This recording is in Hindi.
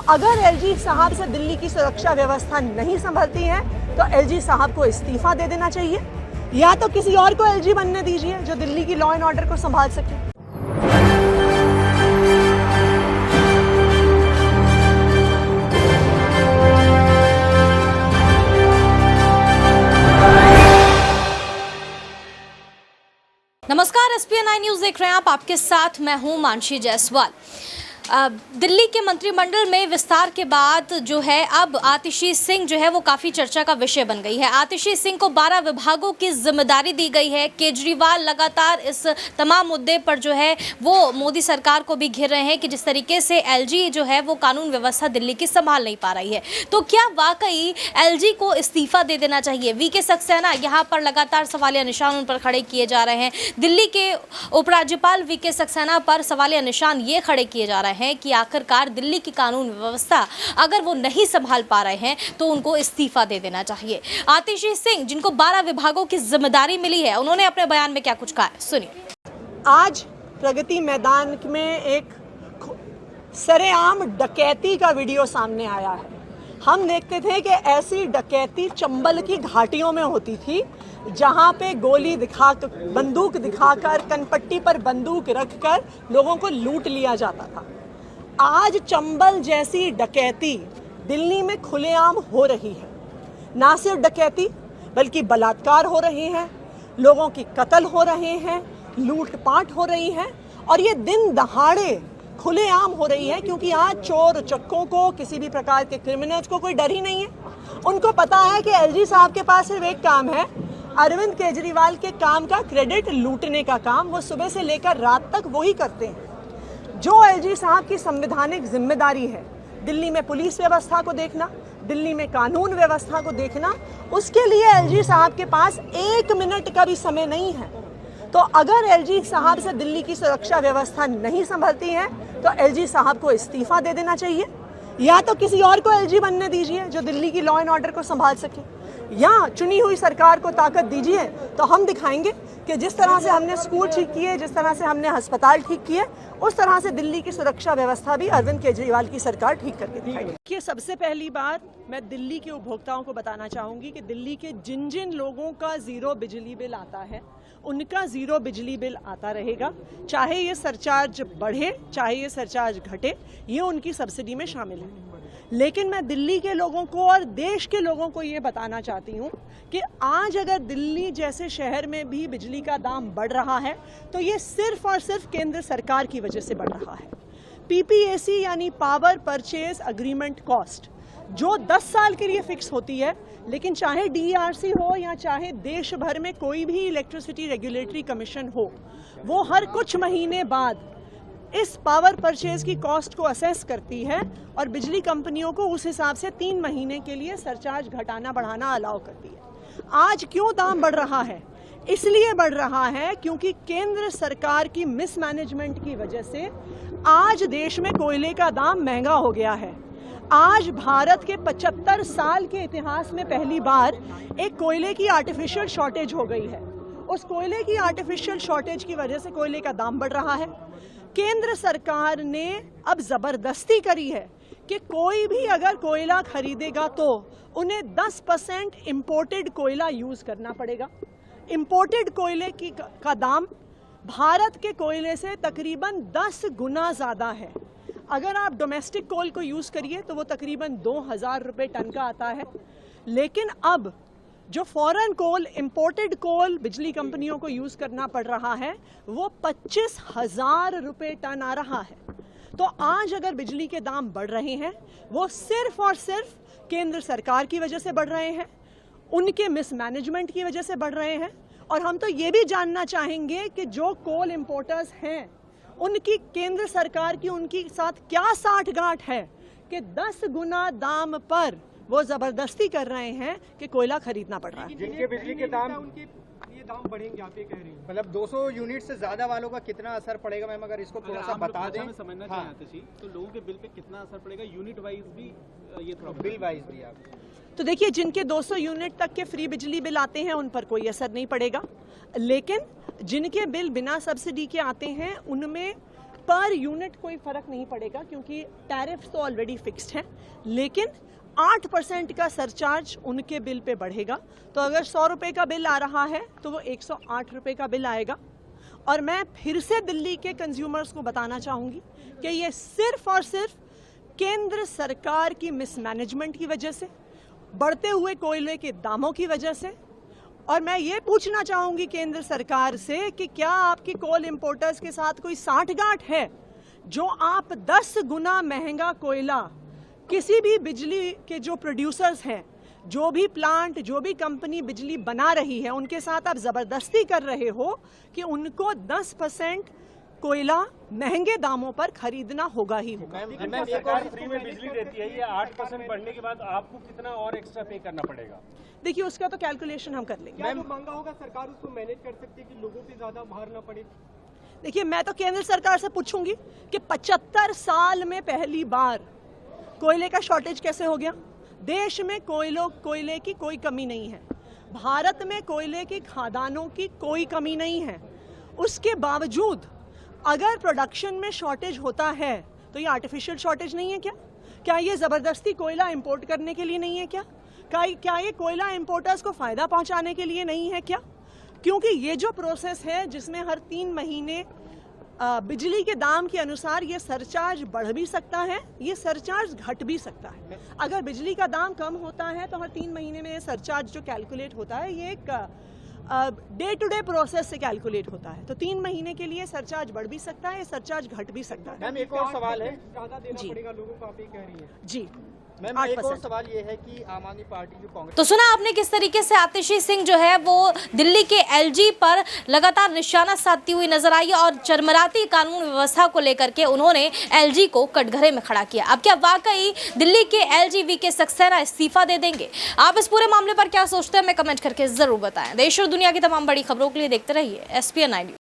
अगर एलजी साहब से दिल्ली की सुरक्षा व्यवस्था नहीं संभलती है तो एलजी साहब को इस्तीफा दे देना चाहिए, या तो किसी और को एलजी बनने दीजिए जो दिल्ली की लॉ एंड ऑर्डर को संभाल सके। नमस्कार, SPN9 न्यूज देख रहे हैं आप। आपके साथ मैं हूं मानसी जायसवाल। दिल्ली के मंत्रिमंडल में विस्तार के बाद जो है अब आतिशी सिंह जो है वो काफ़ी चर्चा का विषय बन गई है। आतिशी सिंह को 12 विभागों की जिम्मेदारी दी गई है। केजरीवाल लगातार इस तमाम मुद्दे पर जो है वो मोदी सरकार को भी घेर रहे हैं कि जिस तरीके से एलजी जो है वो कानून व्यवस्था दिल्ली की संभाल नहीं पा रही है। तो क्या वाकई एलजी को इस्तीफा दे देना चाहिए? वीके सक्सेना यहाँ पर लगातार सवालिया निशान उन पर खड़े किए जा रहे हैं। दिल्ली के उपराज्यपाल वीके सक्सेना पर सवालिया निशान ये खड़े किए जा रहे हैं कि आखिरकार दिल्ली की कानून व्यवस्था अगर वो नहीं संभाल पा रहे हैं तो उनको इस्तीफा दे देना चाहिए। आतिशी सिंह जिनको 12 विभागों की जिम्मेदारी मिली है, उन्होंने अपने बयान में क्या कुछ कहा है, सुनिए। आज प्रगति मैदान में एक सरेआम डकैती का वीडियो सामने आया है। हम देखते थे कि ऐसी डकैती चंबल की घाटियों में होती थी, जहां पे गोली दिखाकर, बंदूक दिखाकर, कनपट्टी पर बंदूक रखकर लोगों को लूट लिया जाता था। आज चंबल जैसी डकैती दिल्ली में खुलेआम हो रही है। ना सिर्फ डकैती बल्कि बलात्कार हो रहे हैं, लोगों की कत्ल हो रहे हैं, लूटपाट हो रही है, और ये दिन दहाड़े खुलेआम हो रही है, क्योंकि आज चोर चक्कों को, किसी भी प्रकार के क्रिमिनल्स को कोई डर ही नहीं है। उनको पता है कि एलजी साहब के पास सिर्फ एक काम है, अरविंद केजरीवाल के काम का क्रेडिट लूटने का काम। वो सुबह से लेकर रात तक वही करते हैं। जो एलजी साहब की संवैधानिक जिम्मेदारी है, दिल्ली में पुलिस व्यवस्था को देखना, दिल्ली में कानून व्यवस्था को देखना, उसके लिए एलजी साहब के पास 1 मिनट का भी समय नहीं है। तो अगर एलजी साहब से दिल्ली की सुरक्षा व्यवस्था नहीं संभलती है तो एलजी साहब को इस्तीफा दे देना चाहिए, या तो किसी और को एलजी बनने दीजिए जो दिल्ली की लॉ एंड ऑर्डर को संभाल सके, या चुनी हुई सरकार को ताकत दीजिए। तो हम दिखाएंगे कि जिस तरह से हमने स्कूल ठीक किए, जिस तरह से हमने अस्पताल ठीक किए, उस तरह से दिल्ली की सुरक्षा व्यवस्था भी अरविंद केजरीवाल की सरकार ठीक करके दिखाएगी। कि सबसे पहली बात मैं दिल्ली के उपभोक्ताओं को बताना चाहूंगी कि दिल्ली के जिन जिन लोगों का जीरो बिजली बिल आता है, उनका जीरो बिजली बिल आता रहेगा। चाहे ये सरचार्ज बढ़े, चाहे ये सरचार्ज घटे, ये उनकी सब्सिडी में शामिल है। लेकिन मैं दिल्ली के लोगों को और देश के लोगों को ये बताना चाहती हूँ कि आज अगर दिल्ली जैसे शहर में भी बिजली का दाम बढ़ रहा है तो ये सिर्फ और सिर्फ केंद्र सरकार की वजह से बढ़ रहा है। PPAC यानी पावर परचेज अग्रीमेंट कॉस्ट, जो 10 साल के लिए फिक्स होती है, लेकिन चाहे DERC हो या चाहे देश भर में कोई भी इलेक्ट्रिसिटी रेगुलेटरी कमीशन हो, वो हर कुछ महीने बाद इस पावर परचेज की कॉस्ट को असेस करती है और बिजली कंपनियों को उस हिसाब से 3 महीने के लिए सरचार्ज घटाना बढ़ाना अलाउ करती है। आज क्यों दाम बढ़ रहा है? इसलिए बढ़ रहा है क्योंकि केंद्र सरकार की मिसमैनेजमेंट की वजह से आज देश में कोयले का दाम महंगा हो गया है। आज भारत के 75 साल के इतिहास में पहली बार एक कोयले की आर्टिफिशियल शॉर्टेज हो गई है। उस कोयले की आर्टिफिशियल शॉर्टेज की वजह से कोयले का दाम बढ़ रहा है। केंद्र सरकार ने अब जबरदस्ती करी है कि कोई भी अगर कोयला खरीदेगा तो उन्हें 10% इंपोर्टेड कोयला यूज करना पड़ेगा। इंपोर्टेड कोयले का दाम भारत के कोयले से तकरीबन 10 गुना ज्यादा है। अगर आप डोमेस्टिक कोल को यूज करिए तो वो तकरीबन 2000 रुपए टन का आता है, लेकिन अब जो फॉरेन कोल, इंपोर्टेड कोल बिजली कंपनियों को यूज करना पड़ रहा है, वो 25,000 रुपए टन आ रहा है। तो आज अगर बिजली के दाम बढ़ रहे हैं, वो सिर्फ और सिर्फ केंद्र सरकार की वजह से बढ़ रहे हैं, उनके मिसमैनेजमेंट की वजह से बढ़ रहे हैं। और हम तो ये भी जानना चाहेंगे कि जो कोल इंपोर्टर्स हैं, उनकी केंद्र सरकार की उनकी साथ क्या साठगांठ है कि 10 गुना दाम पर वो जबरदस्ती कर रहे हैं कि कोयला खरीदना पड़ रहा है। जिनके बिजली के दाम, उनके ये दाम बढ़ेंगे, आप ये कह रही हैं। मतलब 200 यूनिट से ज्यादा वालों का कितना असर पड़ेगा मैम, अगर इसको थोड़ा सा बता दें। समझना चाहते तो लोगों के बिल पे कितना असर पड़ेगा, यूनिट वाइज भी, ये थोड़ा बिल वाइज भी आप। तो देखिए, जिनके 200 यूनिट तक के फ्री बिजली बिल आते हैं उन पर कोई असर नहीं पड़ेगा, लेकिन जिनके बिल बिना सब्सिडी के आते हैं उनमें पर यूनिट कोई फर्क नहीं पड़ेगा क्योंकि टैरिफ्स तो ऑलरेडी फिक्स्ड हैं, लेकिन 8% का सरचार्ज उनके बिल पे बढ़ेगा। तो अगर 100 रुपये का बिल आ रहा है तो वो 108 रुपये का बिल आएगा। और मैं फिर से दिल्ली के कंज्यूमर्स को बताना चाहूँगी कि ये सिर्फ और सिर्फ केंद्र सरकार की मिसमैनेजमेंट की वजह से, बढ़ते हुए कोयले के दामों की वजह से। और मैं ये पूछना चाहूँगी केंद्र सरकार से कि क्या आपकी कोल इंपोर्टर्स के साथ कोई साठगांठ है जो आप 10 गुना महंगा कोयला किसी भी बिजली के जो प्रोड्यूसर्स हैं, जो भी प्लांट, जो भी कंपनी बिजली बना रही है, उनके साथ आप जबरदस्ती कर रहे हो कि उनको 10% कोयला महंगे दामों पर खरीदना होगा ही होगा। सरकार फ्री में बिजली देती है, ये 8% बढ़ने के बाद आपको कितना और एक्स्ट्रा पे करना पड़ेगा? देखिए, उसका तो कैलकुलेशन हम कर लेंगे। क्या जो महंगा होगा सरकार उसको मैनेज कर सकती है कि लोगों पे ज्यादा भार ना पड़े? देखिए, मैं तो केंद्र सरकार से पूछूंगी कि 75 साल में पहली बार कोयले का शॉर्टेज कैसे हो गया। देश में कोयले की कोई कमी नहीं है, भारत में कोयले की खादानों की कोई कमी नहीं है। उसके बावजूद अगर प्रोडक्शन में शॉर्टेज होता है तो ये आर्टिफिशियल शॉर्टेज नहीं है क्या? क्या ये ज़बरदस्ती कोयला इंपोर्ट करने के लिए नहीं है क्या? क्या ये कोयला इंपोर्टर्स को फ़ायदा पहुंचाने के लिए नहीं है क्या? क्योंकि ये जो प्रोसेस है जिसमें हर 3 महीने बिजली के दाम के अनुसार ये सरचार्ज बढ़ भी सकता है, ये सरचार्ज घट भी सकता है। अगर बिजली का दाम कम होता है तो हर 3 महीने में ये सरचार्ज जो कैलकुलेट होता है ये एक डे टू डे प्रोसेस से कैलकुलेट होता है। तो 3 महीने के लिए सरचार्ज बढ़ भी सकता है, सरचार्ज घट भी सकता है। मैम, एक और सवाल है, ज्यादा देना जी। पड़ेगा लोगों को, आप ये कह रही हैं। जी मैम, एक और सवाल ये है कि आम आदमी पार्टी जो कांग्रेस तो सुना आपने किस तरीके से आतिशी सिंह जो है वो दिल्ली के एलजी पर लगातार निशाना साधती हुई नजर आई और चरमराती कानून व्यवस्था को लेकर के उन्होंने एलजी को कटघरे में खड़ा किया। अब क्या वाकई दिल्ली के एलजी वीके सक्सेना इस्तीफा दे देंगे? आप इस पूरे मामले पर क्या सोचते हैं, हमें कमेंट करके जरूर बताएं। देश और दुनिया की तमाम बड़ी खबरों के लिए देखते रहिए SPN9 न्यूज।